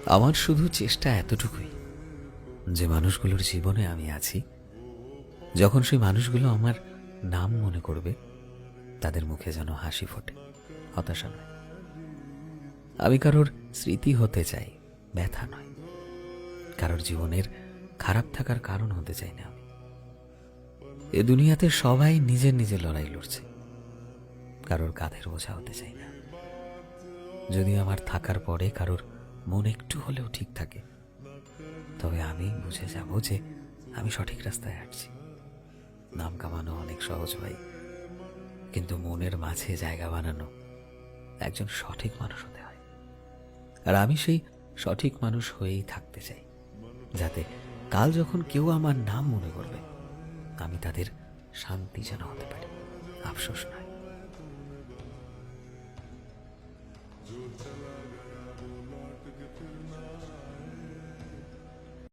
আমার শুধু চেষ্টা এতটুকুই যে মানুষগুলোর জীবনে আমি আছি, যখন সেই মানুষগুলো আমার নাম মনে করবে তাদের মুখে যেন হাসি ফোটে, হতাশা নয়। আমি কারোর স্মৃতি হতে চাই, ব্যথা নয়। কারোর জীবনের খারাপ থাকার কারণ হতে চাই না আমি। এ দুনিয়াতে সবাই নিজের নিজের লড়াই লড়ছে, কারোর কাঁধের বোঝা হতে চাই না। যদি আমার থাকার পরে কারোর মন একটু হলেও ঠিক থাকে, তবে আমি বুঝে যাব যে আমি সঠিক রাস্তায় হাঁটছি। নাম কামানো অনেক সহজ ভাই, কিন্তু মনের মাঝে জায়গা বানানো একজন সঠিক মানুষ হতে হয়। আর আমি সেই সঠিক মানুষ হয়েই থাকতে চাই, যাতে কাল যখন কেউ আমার নাম মনে করবে আমি তাদের শান্তি যেন হতে পারি, আফসোস নয়।